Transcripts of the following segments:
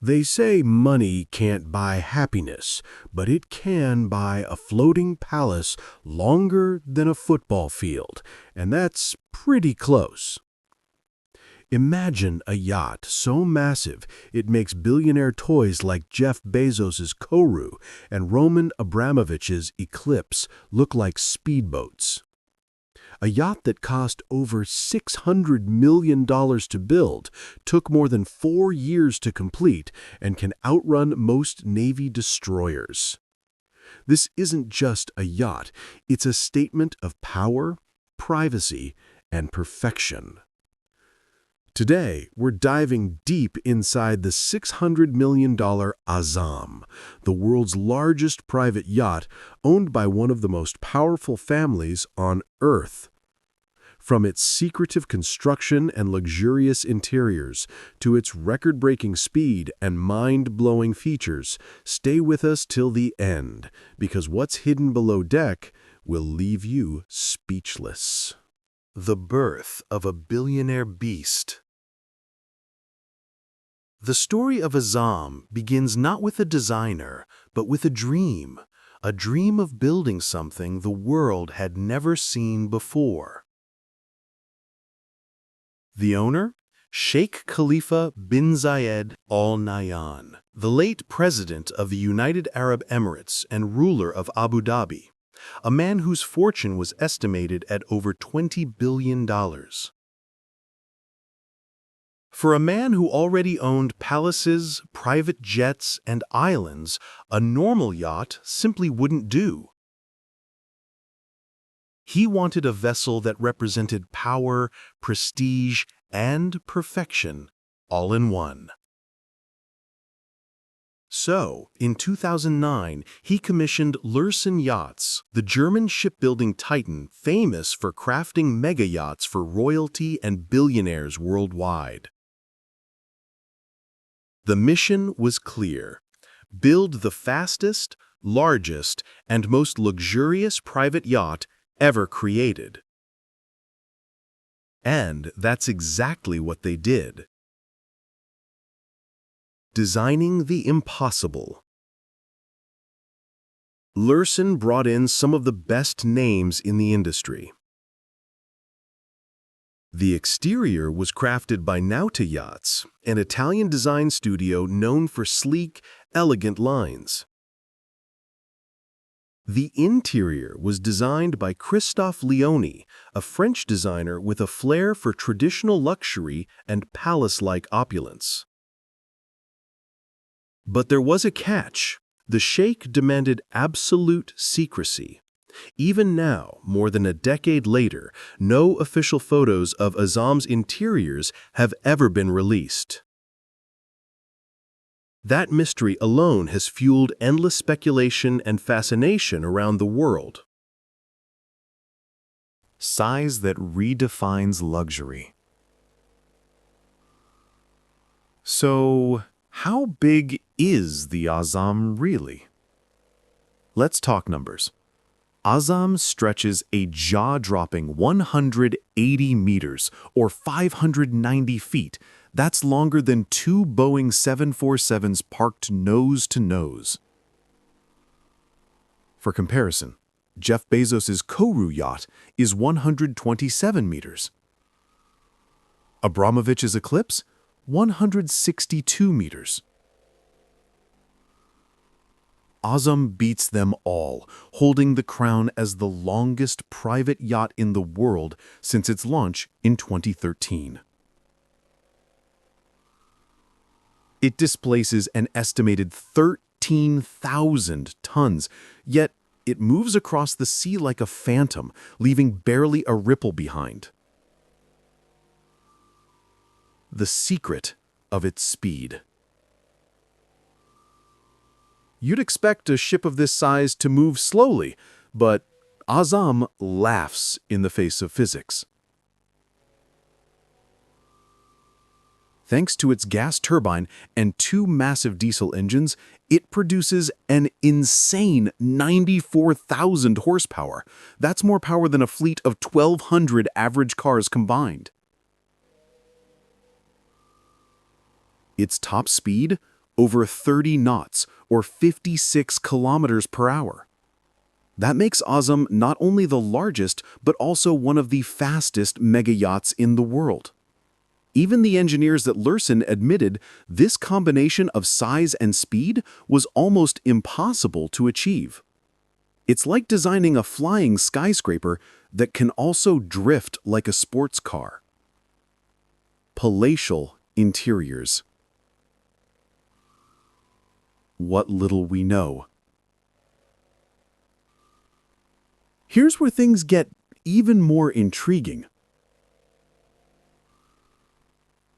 They say money can't buy happiness, but it can buy a floating palace longer than a football field, and that's pretty close. Imagine a yacht so massive it makes billionaire toys like Jeff Bezos' Kourou and Roman Abramovich's Eclipse look like speedboats. A yacht that cost over $600 million to build, took more than 4 years to complete, and can outrun most Navy destroyers. This isn't just a yacht, it's a statement of power, privacy, and perfection. Today, we're diving deep inside the $600 million Azzam, the world's largest private yacht owned by one of the most powerful families on Earth. From its secretive construction and luxurious interiors to its record-breaking speed and mind-blowing features, stay with us till the end, because what's hidden below deck will leave you speechless. The birth of a billionaire beast. The story of Azzam begins not with a designer, but with a dream of building something the world had never seen before. The owner? Sheikh Khalifa bin Zayed Al Nahyan, the late president of the United Arab Emirates and ruler of Abu Dhabi, a man whose fortune was estimated at over $20 billion. For a man who already owned palaces, private jets, and islands, a normal yacht simply wouldn't do. He wanted a vessel that represented power, prestige, and perfection, all in one. So, in 2009, he commissioned Yachts, the German shipbuilding titan famous for crafting megayachts for royalty and billionaires worldwide. The mission was clear: build the fastest, largest, and most luxurious private yacht ever created. And that's exactly what they did. Designing the impossible. Lursen brought in some of the best names in the industry. The exterior was crafted by Nauta Yachts, an Italian design studio known for sleek, elegant lines. The interior was designed by Christophe Leoni, a French designer with a flair for traditional luxury and palace-like opulence. But there was a catch. The Sheikh demanded absolute secrecy. Even now, more than a decade later, no official photos of Azzam's interiors have ever been released. That mystery alone has fueled endless speculation and fascination around the world. Size that redefines luxury. So, how big is the Azzam really? Let's talk numbers. Azzam stretches a jaw-dropping 180 meters, or 590 feet. That's longer than 2 Boeing 747s parked nose to nose. For comparison, Jeff Bezos' Kourou yacht is 127 meters. Abramovich's Eclipse, 162 meters. Azzam beats them all, holding the crown as the longest private yacht in the world since its launch in 2013. It displaces an estimated 13,000 tons, yet it moves across the sea like a phantom, leaving barely a ripple behind. The secret of its speed. You'd expect a ship of this size to move slowly, but Azzam laughs in the face of physics. Thanks to its gas turbine and 2 massive diesel engines, it produces an insane 94,000 horsepower. That's more power than a fleet of 1,200 average cars combined. Its top speed? over 30 knots or 56 kilometers per hour. That makes Azzam not only the largest, but also one of the fastest megayachts in the world. Even the engineers at Lursen admitted this combination of size and speed was almost impossible to achieve. It's like designing a flying skyscraper that can also drift like a sports car. Palatial interiors. What little we know. Here's where things get even more intriguing.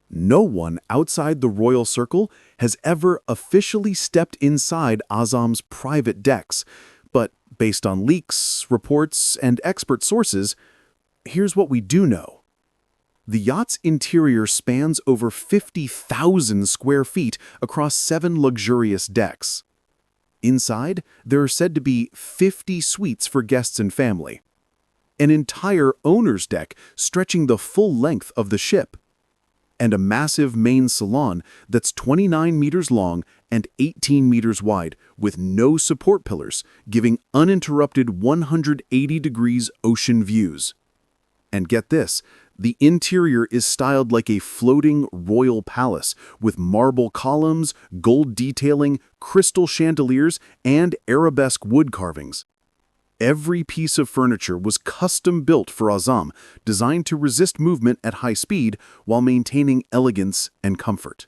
No one outside the royal circle has ever officially stepped inside Azzam's private decks, but based on leaks, reports, and expert sources, here's what we do know. The yacht's interior spans over 50,000 square feet across 7 luxurious decks. Inside, there are said to be 50 suites for guests and family. An entire owner's deck stretching the full length of the ship. And a massive main salon that's 29 meters long and 18 meters wide with no support pillars, giving uninterrupted 180 degrees ocean views. And get this, the interior is styled like a floating royal palace with marble columns, gold detailing, crystal chandeliers, and arabesque wood carvings. Every piece of furniture was custom-built for Azzam, designed to resist movement at high speed while maintaining elegance and comfort.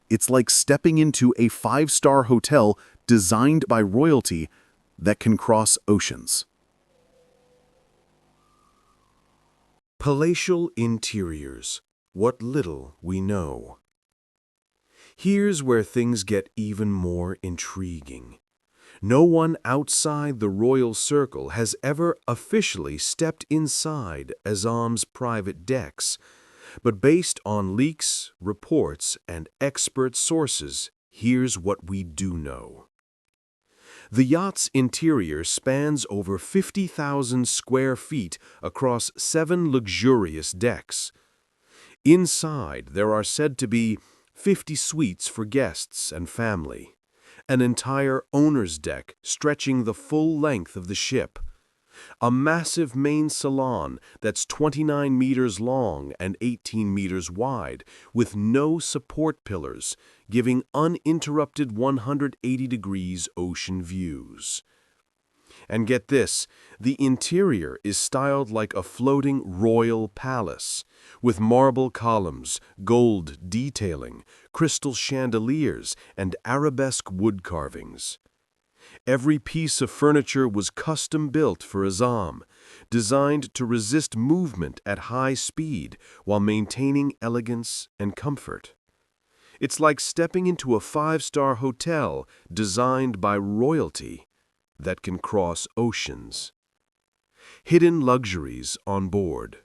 It's like stepping into a 5-star hotel designed by royalty that can cross oceans. Palatial interiors. What little we know. Here's where things get even more intriguing. No one outside the royal circle has ever officially stepped inside Azzam's private decks, but based on leaks, reports, and expert sources, here's what we do know. The yacht's interior spans over 50,000 square feet across 7 luxurious decks. Inside, there are said to be 50 suites for guests and family, an entire owner's deck stretching the full length of the ship, a massive main salon that's 29 meters long and 18 meters wide, with no support pillars, giving uninterrupted 180 degrees ocean views. And get this, the interior is styled like a floating royal palace, with marble columns, gold detailing, crystal chandeliers, and arabesque wood carvings. Every piece of furniture was custom-built for Azzam, designed to resist movement at high speed while maintaining elegance and comfort. It's like stepping into a 5-star hotel designed by royalty that can cross oceans. Hidden luxuries on board.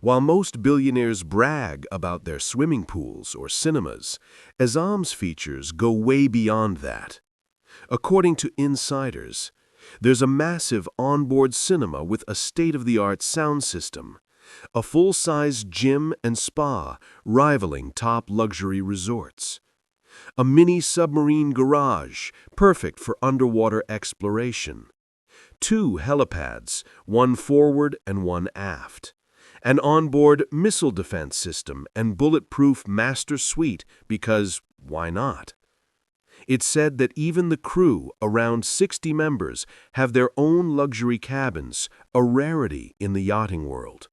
While most billionaires brag about their swimming pools or cinemas, Azzam's features go way beyond that. According to insiders, there's a massive onboard cinema with a state-of-the-art sound system, a full-size gym and spa rivaling top luxury resorts, a mini submarine garage perfect for underwater exploration, 2 helipads, one forward and one aft, an onboard missile defense system and bulletproof master suite because why not? It's said that even the crew, around 60 members, have their own luxury cabins, a rarity in the yachting world.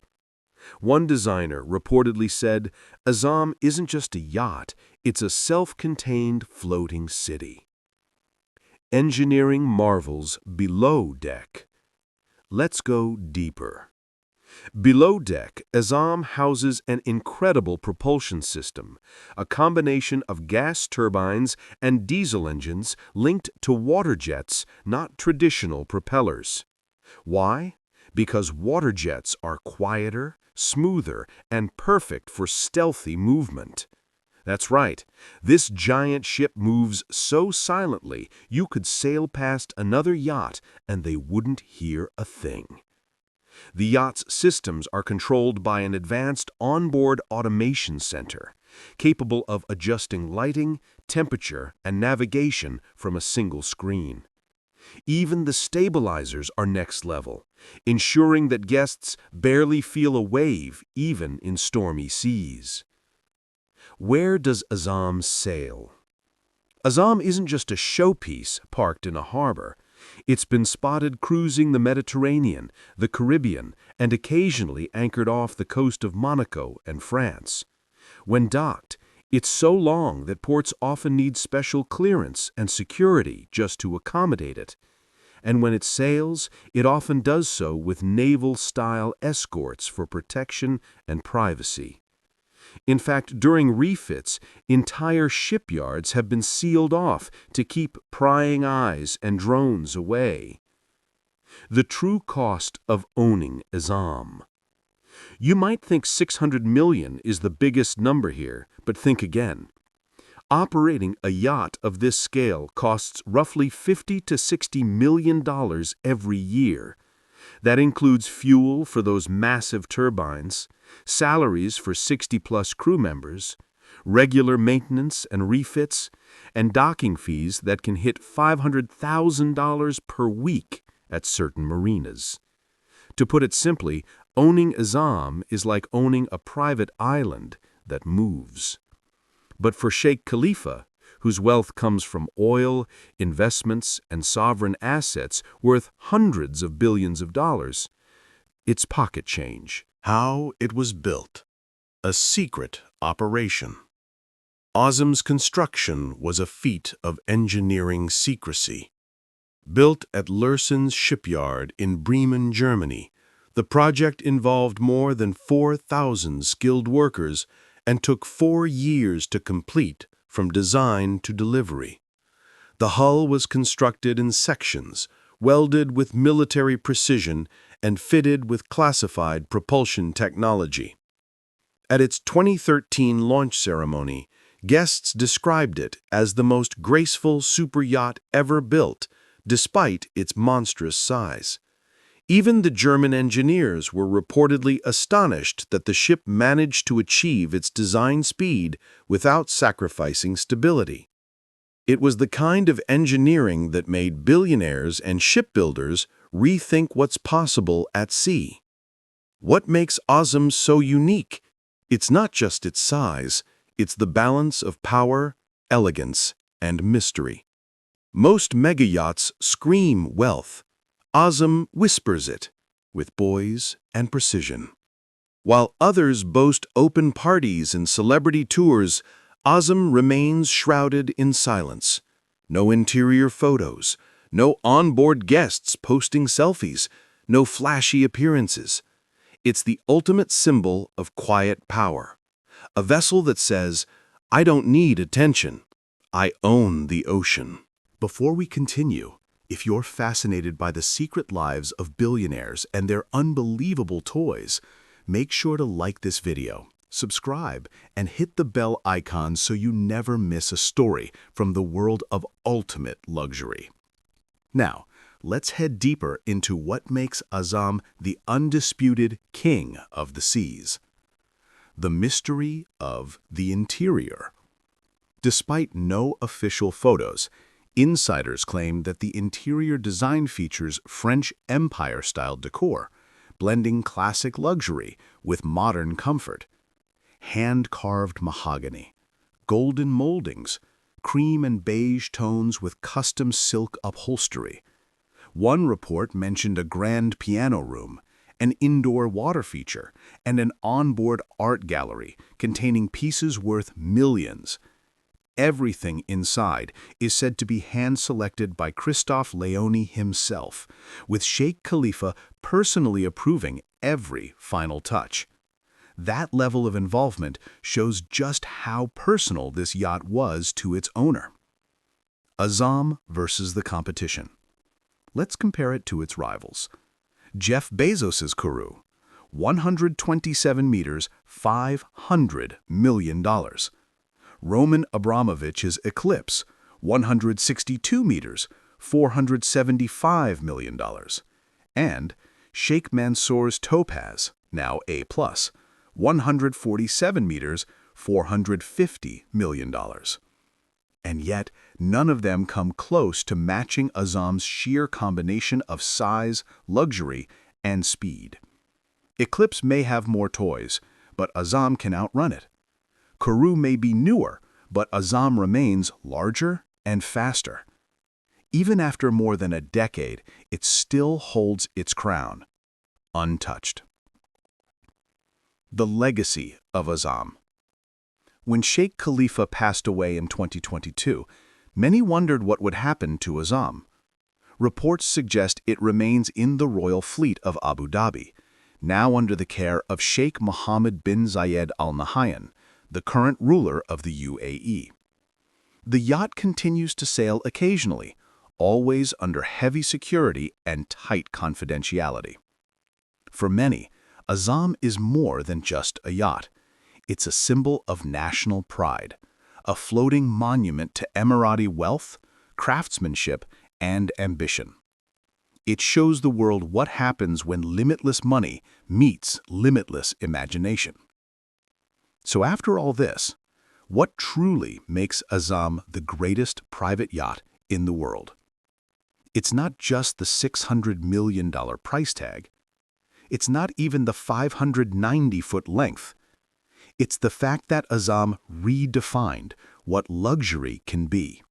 One designer reportedly said, Azzam isn't just a yacht, it's a self-contained floating city. Engineering marvels below deck. Let's go deeper. Below deck, Azzam houses an incredible propulsion system, a combination of gas turbines and diesel engines linked to water jets, not traditional propellers. Why? Because water jets are quieter, smoother, and perfect for stealthy movement. That's right, this giant ship moves so silently you could sail past another yacht and they wouldn't hear a thing. The yacht's systems are controlled by an advanced onboard automation center, capable of adjusting lighting, temperature, and navigation from a single screen. Even the stabilizers are next level, ensuring that guests barely feel a wave even in stormy seas. Where does Azzam sail? Azzam isn't just a showpiece parked in a harbor. It's been spotted cruising the Mediterranean, the Caribbean, and occasionally anchored off the coast of Monaco and France. When docked, it's so long that ports often need special clearance and security just to accommodate it. And when it sails, it often does so with naval-style escorts for protection and privacy. In fact, during refits, entire shipyards have been sealed off to keep prying eyes and drones away. The true cost of owning Azzam. You might think 600 million is the biggest number here, but think again. Operating a yacht of this scale costs roughly $50 to $60 million every year. That includes fuel for those massive turbines, salaries for 60-plus crew members, regular maintenance and refits, and docking fees that can hit $500,000 per week at certain marinas. To put it simply, owning Azzam is like owning a private island that moves. But for Sheikh Khalifa, whose wealth comes from oil, investments, and sovereign assets worth hundreds of billions of dollars, it's pocket change. How it was built. A secret operation. Azzam's construction was a feat of engineering secrecy. Built at Lürsen's shipyard in Bremen, Germany, the project involved more than 4,000 skilled workers and took 4 years to complete from design to delivery. The hull was constructed in sections, welded with military precision and fitted with classified propulsion technology. At its 2013 launch ceremony, guests described it as the most graceful superyacht ever built, despite its monstrous size. Even the German engineers were reportedly astonished that the ship managed to achieve its design speed without sacrificing stability. It was the kind of engineering that made billionaires and shipbuilders rethink what's possible at sea. What makes Azzam so unique? It's not just its size, it's the balance of power, elegance, and mystery. Most megayachts scream wealth. Azzam whispers it, with poise and precision. While others boast open parties and celebrity tours, Azzam remains shrouded in silence. No interior photos, no onboard guests posting selfies, no flashy appearances. It's the ultimate symbol of quiet power. A vessel that says, "I don't need attention. I own the ocean." Before we continue, if you're fascinated by the secret lives of billionaires and their unbelievable toys, make sure to like this video, subscribe, and hit the bell icon so you never miss a story from the world of ultimate luxury. Now, let's head deeper into what makes Azzam the undisputed king of the seas. The mystery of the interior. Despite no official photos, insiders claim that the interior design features French Empire-style decor, blending classic luxury with modern comfort. Hand-carved mahogany, golden moldings, cream and beige tones with custom silk upholstery. One report mentioned a grand piano room, an indoor water feature, and an onboard art gallery containing pieces worth millions. Everything inside is said to be hand-selected by Christophe Leoni himself, with Sheikh Khalifa personally approving every final touch. That level of involvement shows just how personal this yacht was to its owner. Azzam versus the competition. Let's compare it to its rivals. Jeff Bezos's Kourou, 127 meters, $500 million. Roman Abramovich's Eclipse, 162 meters, $475 million. And Sheikh Mansour's Topaz, now A+, 147 meters, $450 million. And yet, none of them come close to matching Azzam's sheer combination of size, luxury, and speed. Eclipse may have more toys, but Azzam can outrun it. Kourou may be newer, but Azzam remains larger and faster. Even after more than a decade, it still holds its crown, untouched. The legacy of Azzam. When Sheikh Khalifa passed away in 2022, many wondered what would happen to Azzam. Reports suggest it remains in the royal fleet of Abu Dhabi, now under the care of Sheikh Mohammed bin Zayed Al Nahyan, the current ruler of the UAE. The yacht continues to sail occasionally, always under heavy security and tight confidentiality. For many, Azzam is more than just a yacht. It's a symbol of national pride, a floating monument to Emirati wealth, craftsmanship, and ambition. It shows the world what happens when limitless money meets limitless imagination. So after all this, what truly makes Azzam the greatest private yacht in the world? It's not just the $600 million price tag. It's not even the 590-foot length. It's the fact that Azzam redefined what luxury can be.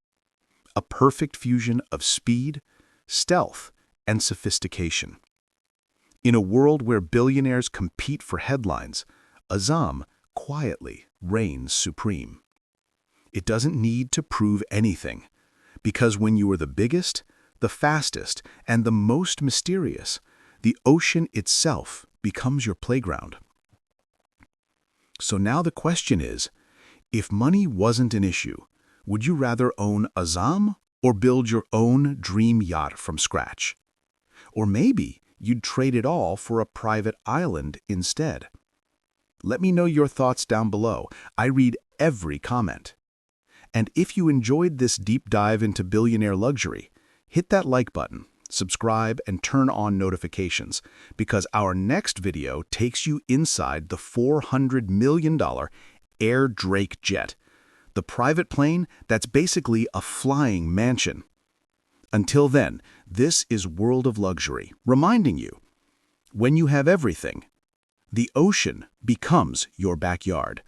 A perfect fusion of speed, stealth, and sophistication. In a world where billionaires compete for headlines, Azzam quietly reigns supreme. It doesn't need to prove anything, because when you are the biggest, the fastest, and the most mysterious, the ocean itself becomes your playground. So now the question is, if money wasn't an issue, would you rather own Azzam or build your own dream yacht from scratch? Or maybe you'd trade it all for a private island instead. Let me know your thoughts down below. I read every comment. And if you enjoyed this deep dive into billionaire luxury, hit that like button, subscribe, and turn on notifications, because our next video takes you inside the $400 million Air Drake jet, the private plane that's basically a flying mansion. Until then, this is World of Luxury, reminding you, when you have everything, the ocean becomes your backyard.